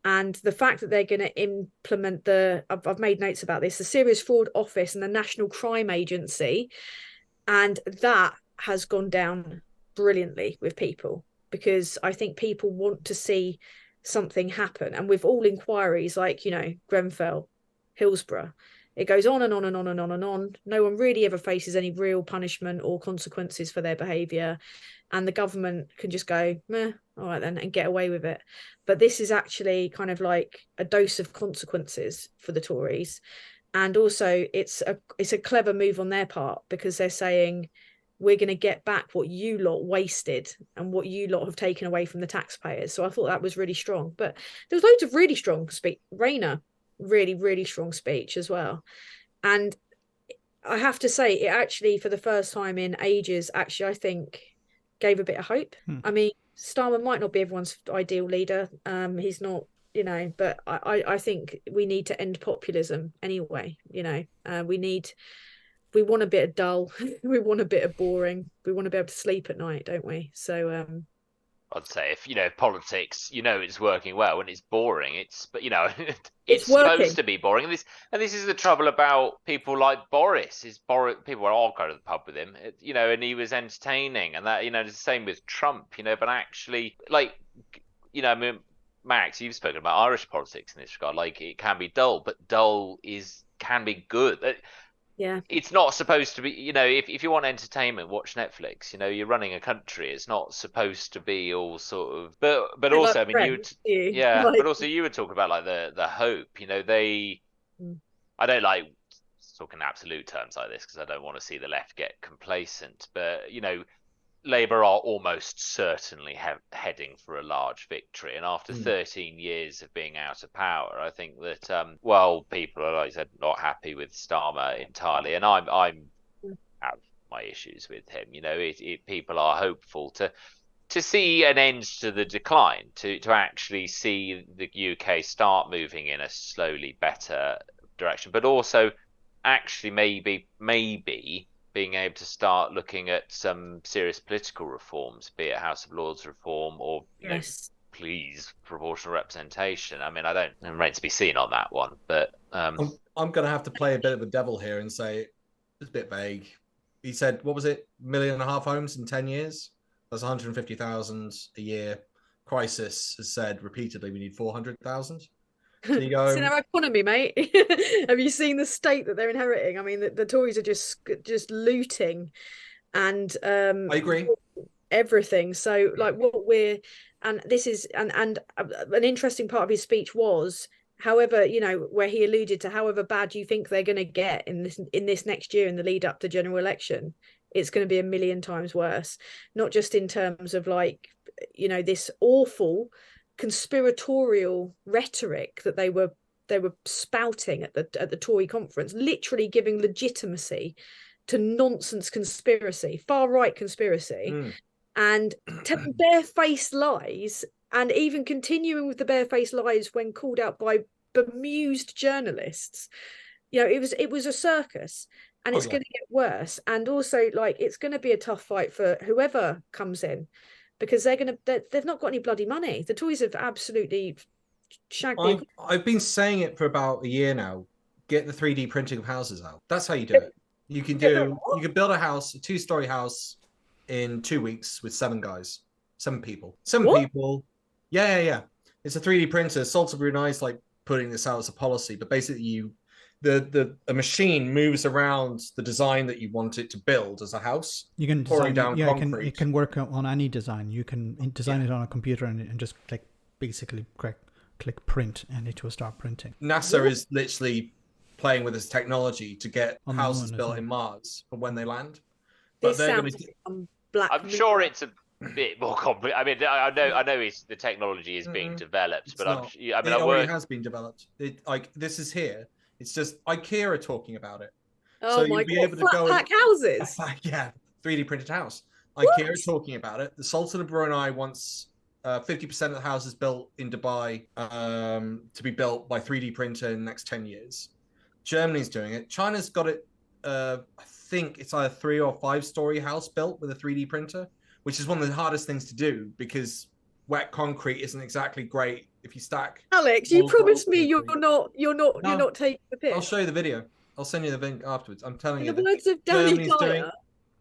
And the fact that they're going to implement I've made notes about this, the Serious Fraud Office and the National Crime Agency, and that has gone down brilliantly with people, because I think people want to see something happen. And with all inquiries like, you know, Grenfell, Hillsborough, it goes on and on and on and on and on. No one really ever faces any real punishment or consequences for their behaviour. And the government can just go, meh, all right then, and get away with it. But this is actually kind of like a dose of consequences for the Tories. And also it's a clever move on their part, because they're saying, we're going to get back what you lot wasted and what you lot have taken away from the taxpayers. So I thought that was really strong. But there was loads of really strong speech. Rayner, really, really strong speech as well. And I have to say, it actually, for the first time in ages, actually, I think gave a bit of hope. I mean, Starmer might not be everyone's ideal leader. He's not, you know, but I think we need to end populism anyway. You know, we want a bit of dull, we want a bit of boring, we want to be able to sleep at night, don't we? So I'd say if, you know, politics, you know, it's working well. When it's boring, but you know, it's supposed to be boring. And this is the trouble about people like Boris. People were all go to the pub with him, you know, and he was entertaining, and that, you know, it's the same with Trump, you know. But actually, like, you know, I mean, Max, you've spoken about Irish politics in this regard. Like, it can be dull, but dull can be good. Yeah, it's not supposed to be, you know, if you want entertainment, watch Netflix. You know, you're running a country. It's not supposed to be all sort of, but also, I mean, but also you were talking about like the hope. You know, I don't like talk in absolute terms like this because I don't want to see the left get complacent, but Labour are almost certainly heading for a large victory. And after 13 years of being out of power, I think that, people are, like I said, not happy with Starmer entirely. And I'm have my issues with him. People are hopeful to see an end to the decline, to actually see the UK start moving in a slowly better direction, but also actually maybe being able to start looking at some serious political reforms, be it House of Lords reform or please proportional representation. I mean, I'm ready to be seen on that one, but I'm going to have to play a bit of a devil here and say it's a bit vague. He said, what was it, 1.5 million homes in 10 years? That's 150,000 a year. Crisis has said repeatedly we need 400,000. So you go, it's in our economy, mate. Have you seen the state that they're inheriting? I mean, the Tories are just looting, and I agree, everything. So like what we're, and this is, and an interesting part of his speech was, however, where he alluded to however bad you think they're going to get in this next year in the lead up to general election, it's going to be 1,000,000 times worse. Not just in terms of this awful conspiratorial rhetoric that they were spouting at the Tory conference, literally giving legitimacy to nonsense conspiracy, far right conspiracy, and telling barefaced lies, and even continuing with the barefaced lies when called out by bemused journalists. It was a circus, and it's going to get worse. And also, it's going to be a tough fight for whoever comes in, because they've not got any bloody money. The Tories have absolutely shagged the... I've been saying it for about a year now. Get the 3D printing of houses out. That's how you do it. You can build a house, a 2-story house, in 2 weeks with 7 people. Yeah. It's a 3D printer. Sultan Brunei's putting this out as a policy, but basically a machine moves around the design that you want it to build as a house. You can design concrete. It can work on any design. You can design it on a computer and just click print, and it will start printing. NASA is literally playing with this technology to get houses built in Mars for when they land. But I'm sure it's a bit more complicated. I mean, I know the technology is being developed, but it already has been developed. This is here. It's just IKEA are talking about it. Oh, so my God, able to go pack houses. Yeah, 3D printed house. IKEA are talking about it. The Sultan of Brunei wants 50% of the houses built in Dubai to be built by 3D printer in the next 10 years. Germany's doing it. China's got it. I think it's either 3 or 5-story house built with a 3D printer, which is one of the hardest things to do because wet concrete isn't exactly great if you stack. Alex, you promised me you're not taking the piss. I'll show you the video. I'll send you the link afterwards. I'm telling you. In the words of Danny Dyer,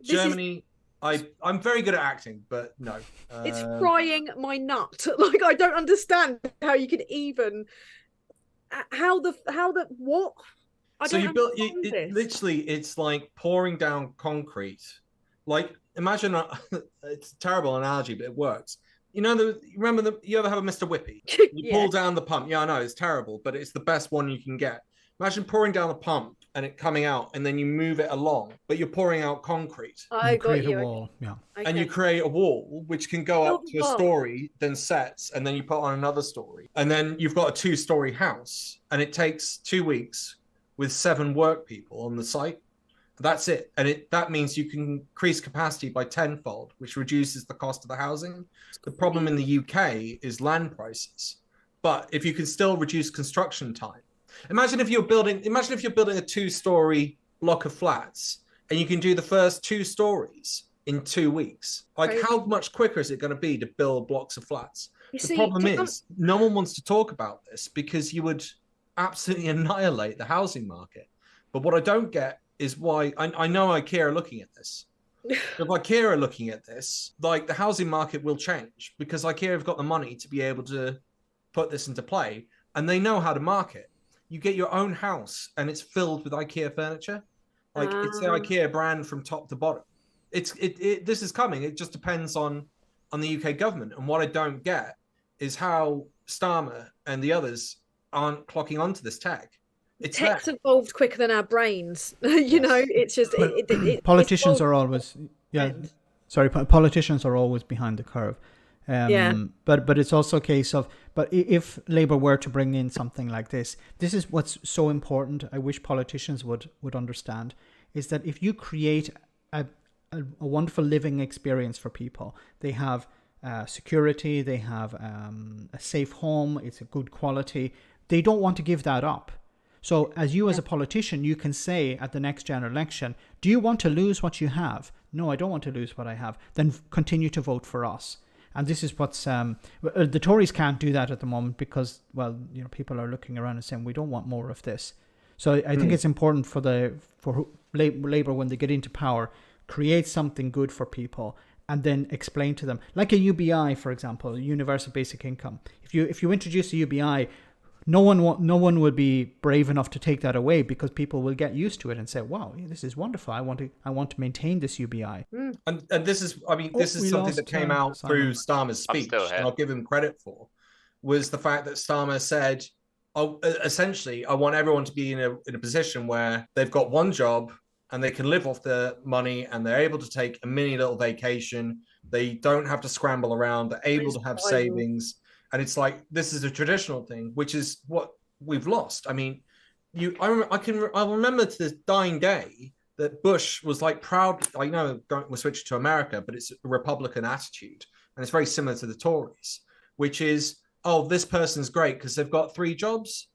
Germany. I'm very good at acting, but no. It's frying my nut. I don't understand how you could even what. So you built literally. It's like pouring down concrete. Imagine it's a terrible analogy, but it works. You ever have a Mr. Whippy? You pull down the pump. Yeah, I know it's terrible, but it's the best one you can get. Imagine pouring down the pump and it coming out, and then you move it along, but you're pouring out concrete. I got you. Create a wall, yeah. Okay. And you create a wall which can go up to a story, then sets, and then you put on another story, and then you've got a 2-story house, and it takes 2 weeks with 7 work people on the site. That's it. And that means you can increase capacity by 10-fold, which reduces the cost of the housing. The problem in the UK is land prices. But if you can still reduce construction time, imagine if you're building a 2-story block of flats and you can do the first 2 stories in 2 weeks. How much quicker is it going to be to build blocks of flats? The problem is no one wants to talk about this because you would absolutely annihilate the housing market. But what I don't get is why I know IKEA are looking at this. If IKEA are looking at this, the housing market will change because IKEA have got the money to be able to put this into play, and they know how to market. You get your own house and it's filled with IKEA furniture. It's the IKEA brand from top to bottom. This is coming. It just depends on the UK government. And what I don't get is how Starmer and the others aren't clocking onto this tech. tech's evolved quicker than our brains. You know, it's just politicians are always politicians are always behind the curve. But it's also a case of, but if Labour were to bring in something like this is what's so important. I wish politicians would understand, is that if you create a wonderful living experience for people, they have security, they have a safe home, it's a good quality, they don't want to give that up. So as a politician, you can say at the next general election, do you want to lose what you have? No, I don't want to lose what I have. Then continue to vote for us. And this is what's the Tories can't do that at the moment because, well, people are looking around and saying we don't want more of this. So I think it's important for Labour, when they get into power, create something good for people and then explain to them, like a UBI, for example, universal basic income. If you introduce a UBI, no one will be brave enough to take that away, because people will get used to it and say, wow, this is wonderful. I want to maintain this UBI. And this is, this is something that came out through Starmer's speech, and I'll give him credit for, was the fact that Starmer said, essentially, I want everyone to be in a position where they've got one job and they can live off the money and they're able to take a mini little vacation. They don't have to scramble around. They're able to have savings. And it's like, this is a traditional thing, which is what we've lost. I mean, I remember to this dying day that Bush was like proud. I know we're switching to America, but it's a Republican attitude. And it's very similar to the Tories, which is, oh, this person's great because they've got 3 jobs.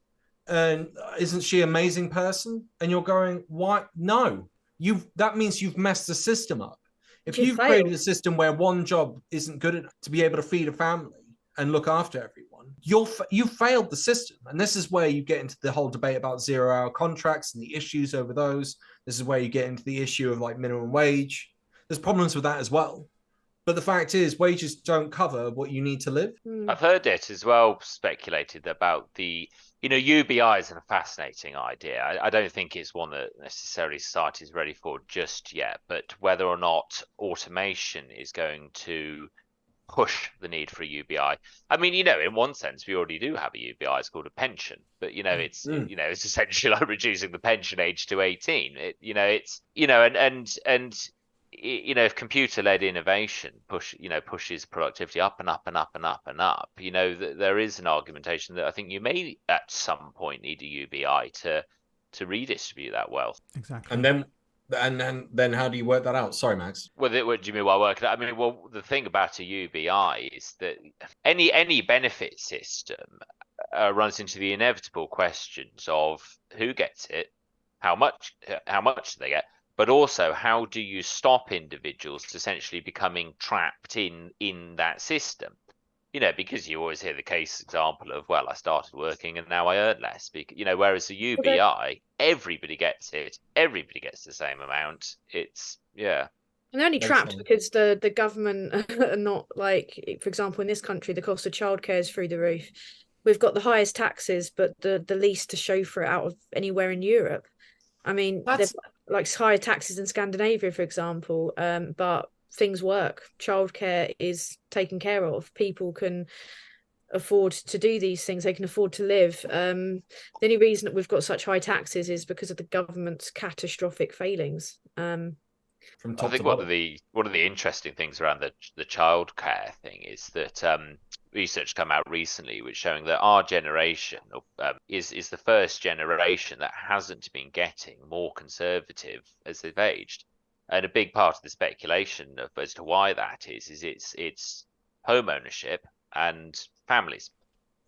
And isn't she an amazing person? And you're going, why? No, that means you've messed the system up. If you've created a system where one job isn't good enough to be able to feed a family and look after everyone, you've failed the system. And this is where you get into the whole debate about 0-hour contracts and the issues over those. This is where you get into the issue of like minimum wage. There's problems with that as well. But the fact is, wages don't cover what you need to live. I've heard it as well speculated about the, UBI is a fascinating idea. I don't think it's one that necessarily society is ready for just yet, but whether or not automation is going to push the need for a UBI. I mean, in one sense, we already do have a UBI. It's called a pension, but it's it's essentially like reducing the pension age to 18. If computer-led innovation pushes productivity up and up and up and up and up, there is an argumentation that I think you may at some point need a UBI to redistribute that wealth. Exactly. And then how do you work that out? Sorry, Max. Well, what do you mean by working out? I mean, well, the thing about a UBI is that any benefit system runs into the inevitable questions of who gets it, how much do they get, but also how do you stop individuals essentially becoming trapped in that system? Because you always hear the case example of, well, I started working and now I earn less. Whereas the UBI, everybody gets it. Everybody gets the same amount. And they're only trapped because the government are not, like, for example, in this country, the cost of childcare is through the roof. We've got the highest taxes, but the least to show for it out of anywhere in Europe. I mean, they've like higher taxes in Scandinavia, for example, but things work. Childcare is taken care of. People can afford to do these things. They can afford to live. The only reason that we've got such high taxes is because of the government's catastrophic failings. I think one of the interesting things around the childcare thing is that research come out recently which showing that our generation is the first generation that hasn't been getting more conservative as they've aged. And a big part of the speculation as to why that is it's home ownership and families,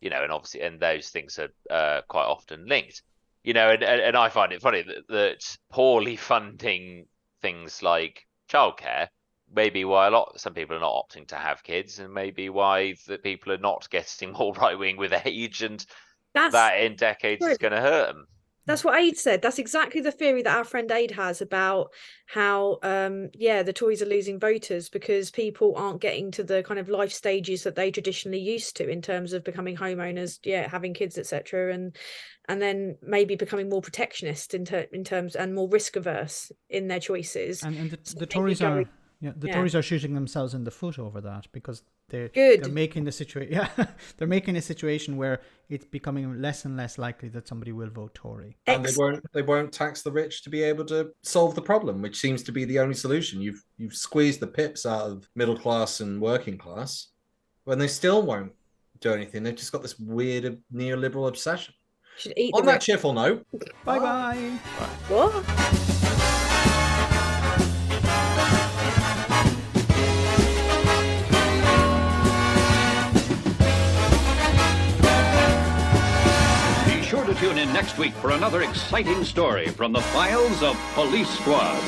and obviously, and those things are quite often linked, and I find it funny that poorly funding things like childcare may be why some people are not opting to have kids, and maybe why the people are not getting more right wing with age, and that in decades is going to hurt them. That's what Aid said. That's exactly the theory that our friend Aid has about how, the Tories are losing voters because people aren't getting to the kind of life stages that they traditionally used to in terms of becoming homeowners, having kids, etc., and then maybe becoming more protectionist in terms and more risk averse in their choices. And the Tories are Tories are shooting themselves in the foot over that, because they're making the situation. Yeah, they're making a situation where it's becoming less and less likely that somebody will vote Tory. And they won't tax the rich to be able to solve the problem, which seems to be the only solution. You've squeezed the pips out of middle class and working class, when they still won't do anything. They've just got this weird neoliberal obsession. On that cheerful note, bye-bye. What? Be sure to tune in next week for another exciting story from the files of Police Squad.